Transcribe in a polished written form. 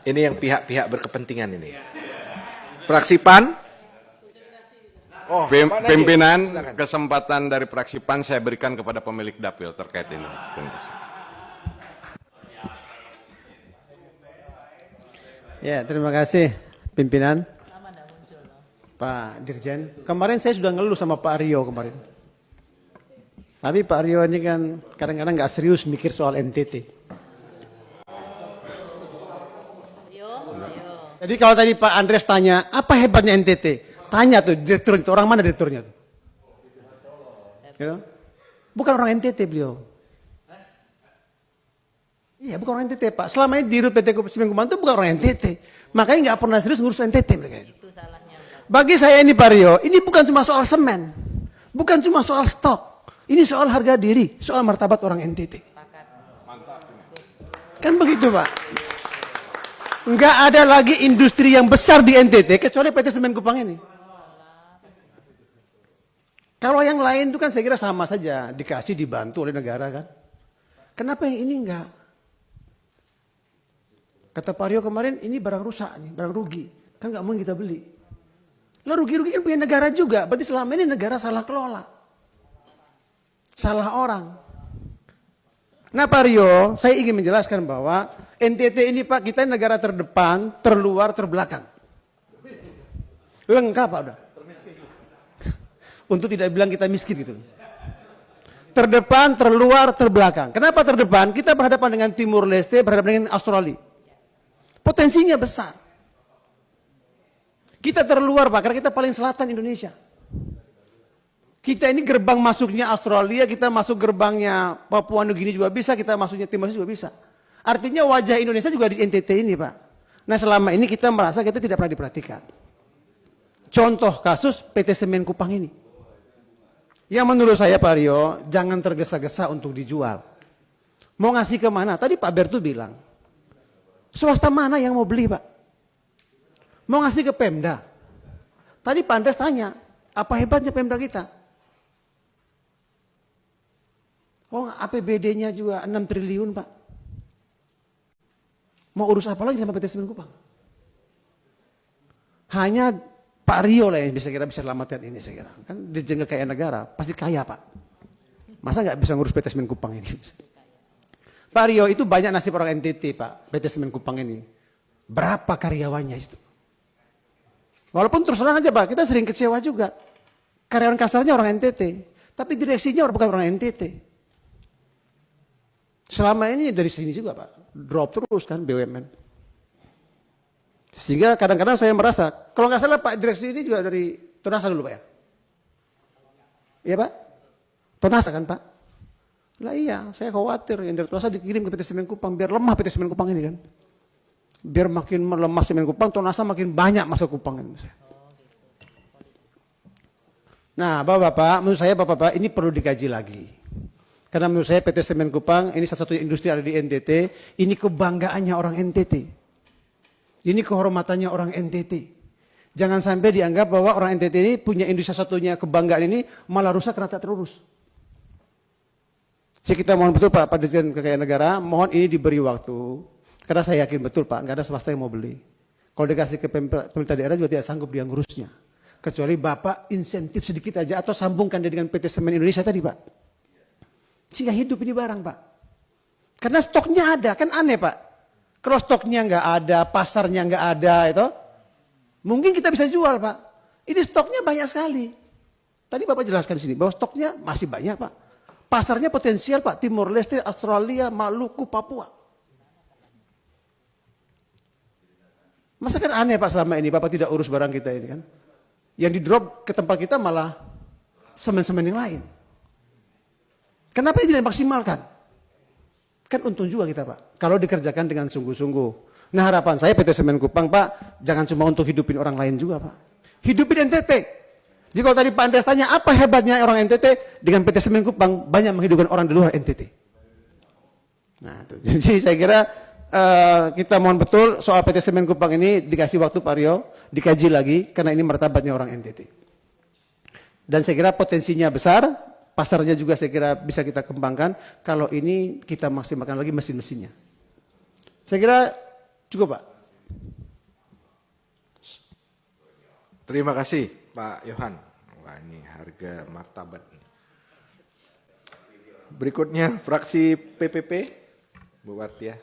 Ini yang pihak-pihak berkepentingan ini. Fraksi PAN. Oh, Pimpinan, kesempatan dari fraksi PAN saya berikan kepada pemilik dapil terkait ini. Terima kasih. Ya, terima kasih pimpinan. Pak Dirjen, kemarin saya sudah ngeluh sama Pak Aryo kemarin. Tapi Pak Aryo ini kan kadang-kadang nggak serius mikir soal NTT. Jadi kalau tadi Pak Andres tanya, apa hebatnya NTT? Tanya tuh direkturnya, itu orang mana direkturnya tuh? Ya. Bukan orang NTT beliau. Iya, bukan orang NTT Pak. Selama ini di PT Semen Kupang itu bukan orang NTT. Makanya nggak pernah serius ngurus NTT mereka itu. Bagi saya ini Pak Rio, ini bukan cuma soal semen. Bukan cuma soal stok. Ini soal harga diri, soal martabat orang NTT. Kan begitu Pak. Nggak ada lagi industri yang besar di NTT kecuali PT Semen Kupang ini. Kalau yang lain itu kan saya kira sama saja, dikasih dibantu oleh negara kan. Kenapa yang ini enggak? Kata Pak Rio kemarin, ini barang rusak nih, barang rugi. Kan nggak mungkin kita beli. Lah rugi-rugi kan punya negara juga, berarti selama ini negara salah kelola. Salah orang. Nah Pak Rio, saya ingin menjelaskan bahwa NTT ini Pak, kita negara terdepan, terluar, terbelakang. Lengkap Pak udah. Untuk tidak bilang kita miskin gitu. Terdepan, terluar, terbelakang. Kenapa terdepan? Kita berhadapan dengan Timur Leste, berhadapan dengan Australia. Potensinya besar. Kita terluar Pak, karena kita paling selatan Indonesia. Kita ini gerbang masuknya Australia, kita masuk gerbangnya Papua Nugini juga bisa, kita masuknya Timor Leste juga bisa. Artinya wajah Indonesia juga di NTT ini Pak. Nah selama ini kita merasa kita tidak pernah diperhatikan. Contoh kasus PT Semen Kupang ini. Yang menurut saya Pak Rio, jangan tergesa-gesa untuk dijual. Mau ngasih ke mana? Tadi Pak Bertu bilang, swasta mana yang mau beli Pak? Mau ngasih ke Pemda. Tadi Pak Andres tanya, apa hebatnya Pemda kita? Oh APBD-nya juga 6 triliun Pak. Mau urus apa lagi sama PT Semen Kupang? Hanya Pak Rio lah yang bisa selamatkan ini saya kira. Kan dijaga kayak negara, pasti kaya Pak. Masa nggak bisa ngurus PT Semen Kupang ini? Pak Rio itu banyak nasib orang NTT Pak, PT Semen Kupang ini. Berapa karyawannya itu? Walaupun terus terang aja Pak, kita sering kecewa juga. Karyawan kasarnya orang NTT, tapi direksinya bukan orang NTT. Selama ini dari sini juga Pak, drop terus kan BUMN. Sehingga kadang-kadang saya merasa, kalau nggak salah Pak direksi ini juga dari Tonasa dulu Pak ya? Iya Pak? Tonasa kan Pak? Lah iya, saya khawatir yang dari Tonasa dikirim ke PT Semen Kupang, biar lemah PT Semen Kupang ini kan. Biar makin melemah Semen Kupang, Tonasa makin banyak masuk Kupang ini. Nah Bapak-Bapak, menurut saya Bapak-Bapak ini perlu dikaji lagi. Karena menurut saya PT Semen Kupang, ini satu-satunya industri ada di NTT, ini kebanggaannya orang NTT. Ini kehormatannya orang NTT. Jangan sampai dianggap bahwa orang NTT ini punya industri satunya kebanggaan ini malah rusak karena tak terurus. Jadi kita mohon betul Pak Dirjen Kekayaan Negara, mohon ini diberi waktu. Karena saya yakin betul Pak, nggak ada swasta yang mau beli. Kalau dikasih ke pemerintah daerah juga tidak sanggup dia ngurusnya. Kecuali Bapak insentif sedikit aja atau sambungkan dia dengan PT Semen Indonesia tadi Pak. Sehingga hidup ini barang Pak. Karena stoknya ada, kan aneh Pak. Kalau stoknya nggak ada, pasarnya nggak ada, itu mungkin kita bisa jual Pak. Ini stoknya banyak sekali. Tadi Bapak jelaskan di sini bahwa stoknya masih banyak Pak. Pasarnya potensial Pak, Timor Leste, Australia, Maluku, Papua. Masa kan aneh Pak selama ini Bapak tidak urus barang kita ini kan. Yang di drop ke tempat kita malah semen-semen yang lain. Kenapa ini tidak dimaksimalkan? Kan untung juga kita Pak, kalau dikerjakan dengan sungguh-sungguh. Nah harapan saya PT Semen Kupang Pak, jangan cuma untuk hidupin orang lain juga Pak. Hidupin NTT. Jadi kalau tadi Pak Andres tanya, apa hebatnya orang NTT? Dengan PT Semen Kupang, banyak menghidupkan orang di luar NTT. Nah itu. Jadi saya kira kita mohon betul soal PT Semen Kupang ini dikasih waktu Pak Rio, dikaji lagi, karena ini martabatnya orang NTT. Dan saya kira potensinya besar, pasarnya juga saya kira bisa kita kembangkan kalau ini kita maksimalkan lagi mesin-mesinnya. Saya kira cukup Pak. Terima kasih Pak Yohan. Wah ini harga martabat. Berikutnya fraksi PPP, Bu Watia.